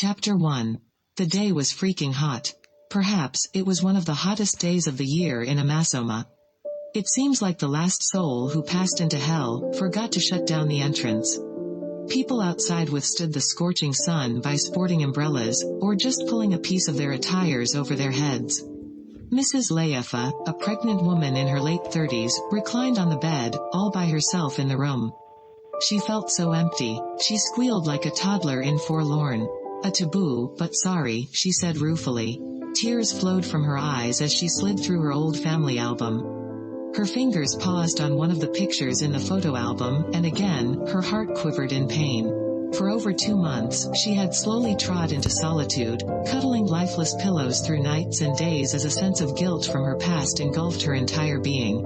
Chapter 1. The day was freaking hot. Perhaps it was one of the hottest days of the year in Amasoma. It seems like the last soul who passed into hell forgot to shut down the entrance. People outside withstood the scorching sun by sporting umbrellas, or just pulling a piece of their attires over their heads. Mrs. Laefa, a pregnant woman in her late 30s, reclined on the bed, all by herself in the room. She felt so empty. She squealed like a toddler in Forlorn. A taboo, but sorry, she said ruefully. Tears flowed from her eyes as she slid through her old family album. Her fingers paused on one of the pictures in the photo album, and again, her heart quivered in pain. For over 2 months, she had slowly trod into solitude, cuddling lifeless pillows through nights and days as a sense of guilt from her past engulfed her entire being.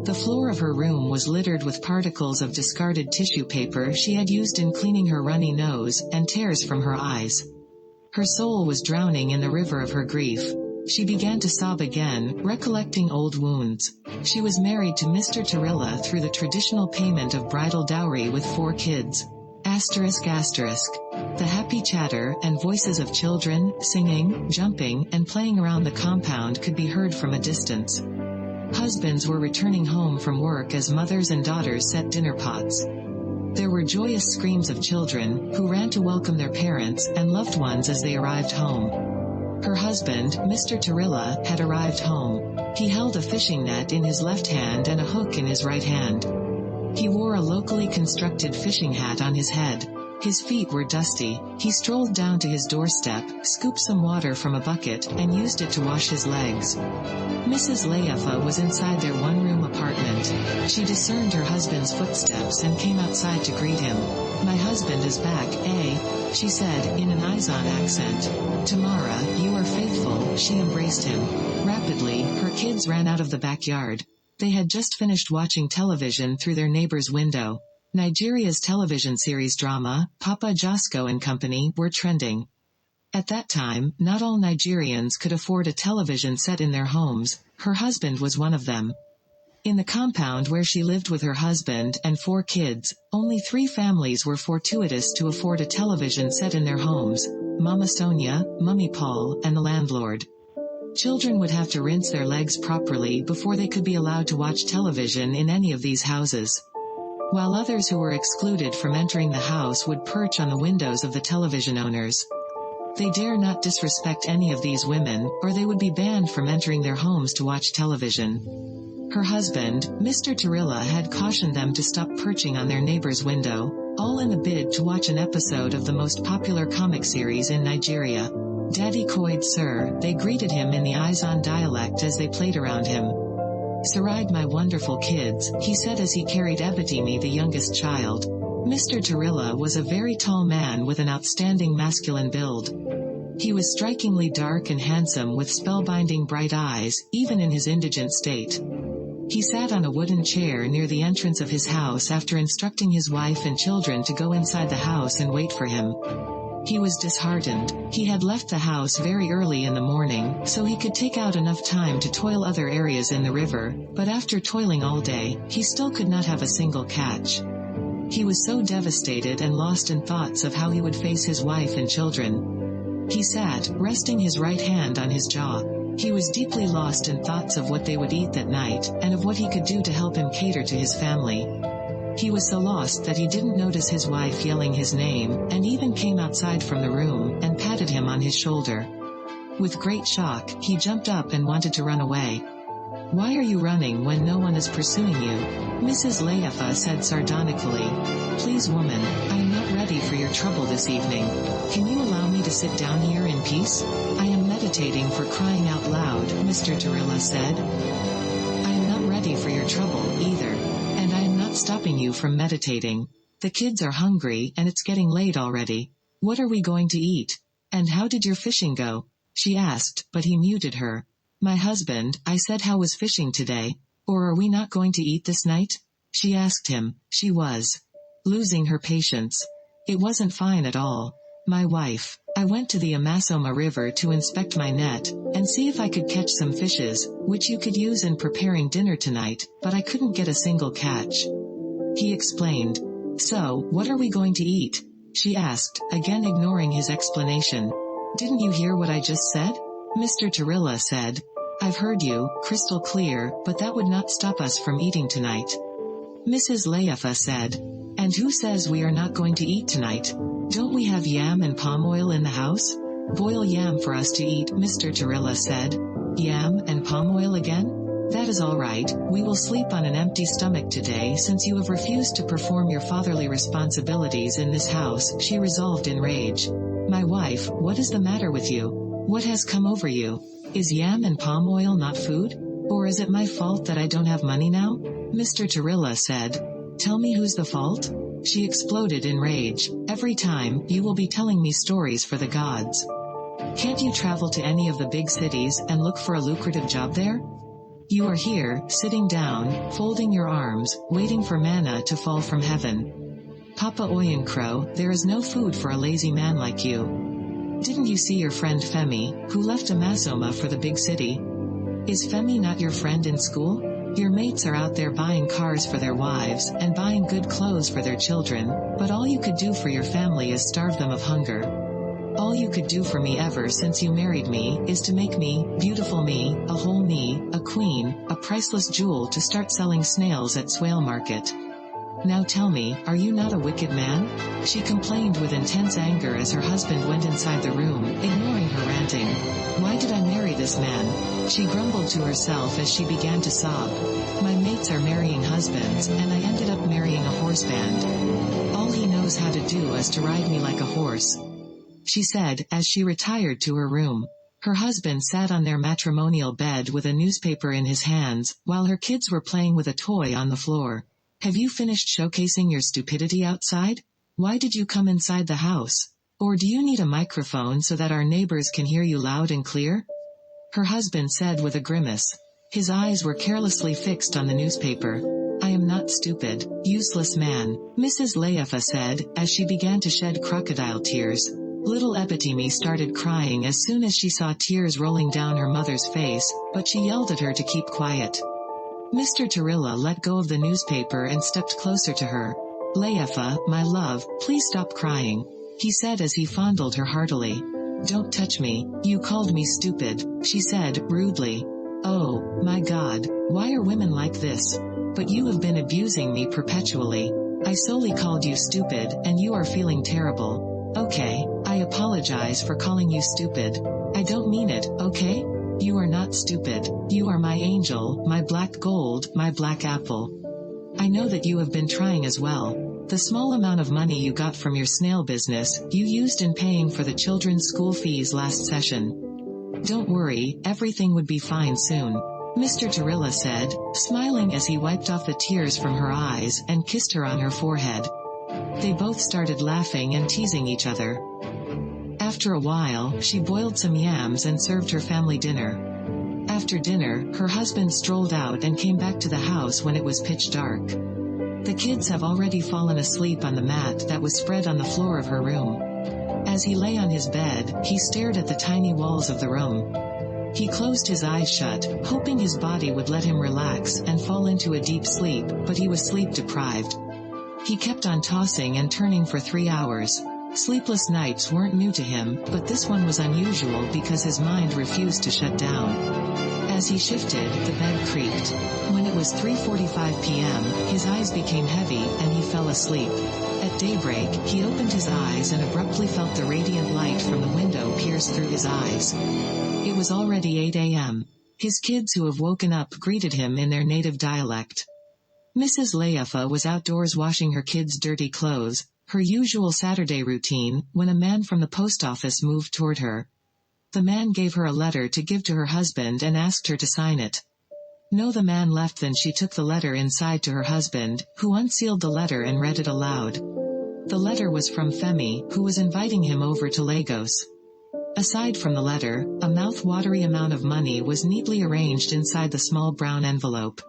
The floor of her room was littered with particles of discarded tissue paper she had used in cleaning her runny nose, and tears from her eyes. Her soul was drowning in the river of her grief. She began to sob again, recollecting old wounds. She was married to Mr. Tarilla through the traditional payment of bridal dowry with 4 kids. The happy chatter and voices of children, singing, jumping, and playing around the compound could be heard from a distance. Husbands were returning home from work as mothers and daughters set dinner pots. There were joyous screams of children, who ran to welcome their parents and loved ones as they arrived home. Her husband, Mr. Tarilla, had arrived home. He held a fishing net in his left hand and a hook in his right hand. He wore a locally constructed fishing hat on his head. His feet were dusty. He strolled down to his doorstep, scooped some water from a bucket, and used it to wash his legs. Mrs. Laefa was inside their one-room apartment. She discerned her husband's footsteps and came outside to greet him. "My husband is back, eh?" she said, in an Izon accent. "Tamara, you are faithful," she embraced him. Rapidly, her kids ran out of the backyard. They had just finished watching television through their neighbor's window. Nigeria's television series drama, Papa Josko and Company, were trending. At that time, not all Nigerians could afford a television set in their homes. Her husband was one of them. In the compound where she lived with her husband and 4 kids, only 3 families were fortuitous to afford a television set in their homes: Mama Sonia, Mummy Paul, and the landlord. Children would have to rinse their legs properly before they could be allowed to watch television in any of these houses. While others who were excluded from entering the house would perch on the windows of the television owners. They dare not disrespect any of these women, or they would be banned from entering their homes to watch television. Her husband, Mr. Tarilla, had cautioned them to stop perching on their neighbor's window, all in a bid to watch an episode of the most popular comic series in Nigeria. "Daddy Koid sir," they greeted him in the Izon dialect as they played around him. "Saride my wonderful kids," he said as he carried Ebitimi, the youngest child. Mr. Tarilla was a very tall man with an outstanding masculine build. He was strikingly dark and handsome with spellbinding bright eyes, even in his indigent state. He sat on a wooden chair near the entrance of his house after instructing his wife and children to go inside the house and wait for him. He was disheartened. He had left the house very early in the morning, so he could take out enough time to toil other areas in the river, but after toiling all day, he still could not have a single catch. He was so devastated and lost in thoughts of how he would face his wife and children. He sat, resting his right hand on his jaw. He was deeply lost in thoughts of what they would eat that night, and of what he could do to help him cater to his family. He was so lost that he didn't notice his wife yelling his name, and even came outside from the room, and patted him on his shoulder. With great shock, he jumped up and wanted to run away. "Why are you running when no one is pursuing you?" Mrs. Laefa said sardonically. "Please woman, I am not ready for your trouble this evening. Can you allow me to sit down here in peace? I am meditating, for crying out loud," Mr. Tarilla said. "I am not ready for your trouble, either. And I am not stopping you from meditating. The kids are hungry and it's getting late already. What are we going to eat? And how did your fishing go?" she asked, but he muted her. "My husband," I said, "how was fishing today? Or are we not going to eat this night?" she asked him. She was losing her patience. It wasn't fine at all. "My wife. I went to the Amasoma River to inspect my net, and see if I could catch some fishes, which you could use in preparing dinner tonight, but I couldn't get a single catch," he explained. "So, what are we going to eat?" she asked, again ignoring his explanation. Didn't you hear what I just said? Mr. Tarilla said. I've heard you, crystal clear, but that would not stop us from eating tonight. Mrs. Layefa said. And who says we are not going to eat tonight? Don't we have yam and palm oil in the house? Boil yam for us to eat, Mr. Tarilla said. Yam and palm oil again? That is all right, we will sleep on an empty stomach today since you have refused to perform your fatherly responsibilities in this house, she resolved in rage. My wife, what is the matter with you? What has come over you? Is yam and palm oil not food? Or is it my fault that I don't have money now? Mr. Tarilla said. Tell me who's the fault? She exploded in rage. Every time, you will be telling me stories for the gods. Can't you travel to any of the big cities and look for a lucrative job there? You are here, sitting down, folding your arms, waiting for manna to fall from heaven. Papa Oyankro, there is no food for a lazy man like you. Didn't you see your friend Femi, who left Amazoma for the big city? Is Femi not your friend in school? Your mates are out there buying cars for their wives, and buying good clothes for their children, but all you could do for your family is starve them of hunger. All you could do for me ever since you married me, is to make me, beautiful me, a whole me, a queen, a priceless jewel to start selling snails at Swale Market. Now tell me, are you not a wicked man? She complained with intense anger as her husband went inside the room, ignoring her ranting. Why did I marry this man? She grumbled to herself as she began to sob. My mates are marrying husbands, and I ended up marrying a horse band. All he knows how to do is to ride me like a horse, she said, as she retired to her room. Her husband sat on their matrimonial bed with a newspaper in his hands, while her kids were playing with a toy on the floor. Have you finished showcasing your stupidity outside? Why did you come inside the house? Or do you need a microphone so that our neighbors can hear you loud and clear? Her husband said with a grimace. His eyes were carelessly fixed on the newspaper. I am not stupid, useless man, Mrs. Layefa said, as she began to shed crocodile tears. Little Epitime started crying as soon as she saw tears rolling down her mother's face, but she yelled at her to keep quiet. Mr. Tarilla let go of the newspaper and stepped closer to her. Layefa, my love, please stop crying, he said as he fondled her heartily. Don't touch me, you called me stupid, she said, rudely. Oh, my God, why are women like this? But you have been abusing me perpetually. I solely called you stupid, and you are feeling terrible. Okay, I apologize for calling you stupid. I don't mean it, okay? You are not stupid. You are my angel, my black gold, my black apple. I know that you have been trying as well. The small amount of money you got from your snail business, you used in paying for the children's school fees last session. Don't worry, everything would be fine soon, Mr. Tarilla said, smiling as he wiped off the tears from her eyes and kissed her on her forehead. They both started laughing and teasing each other. After a while, she boiled some yams and served her family dinner. After dinner, her husband strolled out and came back to the house when it was pitch dark. The kids have already fallen asleep on the mat that was spread on the floor of her room. As he lay on his bed, he stared at the tiny walls of the room. He closed his eyes shut, hoping his body would let him relax and fall into a deep sleep, but he was sleep deprived. He kept on tossing and turning for 3 hours. Sleepless nights weren't new to him, but this one was unusual because his mind refused to shut down. As he shifted, the bed creaked. When it was 3:45 p.m., his eyes became heavy and he fell asleep. At daybreak, he opened his eyes and abruptly felt the radiant light from the window pierce through his eyes. It was already 8 a.m. His kids who have woken up greeted him in their native dialect. Mrs. Layefa was outdoors washing her kids' dirty clothes, her usual Saturday routine, when a man from the post office moved toward her. The man gave her a letter to give to her husband and asked her to sign it. No, the man left, then she took the letter inside to her husband, who unsealed the letter and read it aloud. The letter was from Femi, who was inviting him over to Lagos. Aside from the letter, a mouth-watery amount of money was neatly arranged inside the small brown envelope.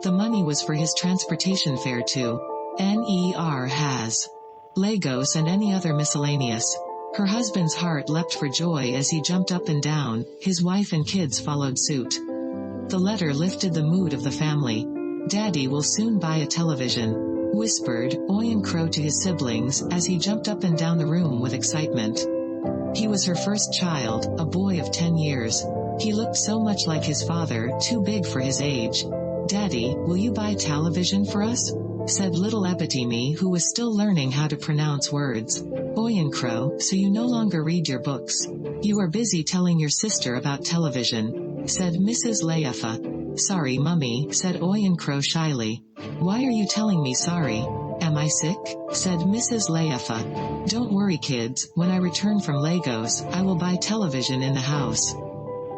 The money was for his transportation fare to Ner has Lagos and any other miscellaneous. Her husband's heart leapt for joy as he jumped up and down, his wife and kids followed suit. The letter lifted the mood of the family. Daddy will soon buy a television. whispered Oyen Crow to his siblings as he jumped up and down the room with excitement. He was her first child, a boy of 10 years. He looked so much like his father, too big for his age. "Daddy, will you buy television for us?" said little Epitime, who was still learning how to pronounce words. "Oyen Crow, so you no longer read your books. You are busy telling your sister about television," said Mrs. Layefa. "Sorry, Mummy," said Oyen Crow shyly. "Why are you telling me sorry? Am I sick?" said Mrs. Layefa. "Don't worry kids, when I return from Lagos, I will buy television in the house,"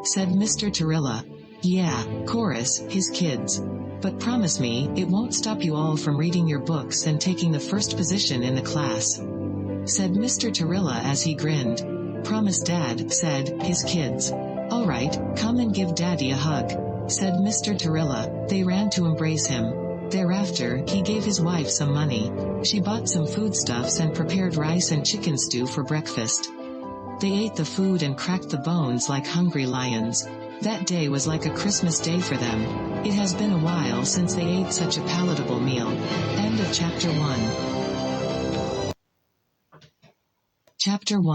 said Mr. Tarilla. "Yeah, chorus, his kids. But promise me, it won't stop you all from reading your books and taking the first position in the class," said Mr. Tarilla as he grinned. "Promise Dad," said his kids. "All right, come and give Daddy a hug," said Mr. Tarilla. They ran to embrace him. Thereafter, he gave his wife some money. She bought some foodstuffs and prepared rice and chicken stew for breakfast. They ate the food and cracked the bones like hungry lions. That day was like a Christmas day for them. It has been a while since they ate such a palatable meal. End of Chapter 1. Chapter 1.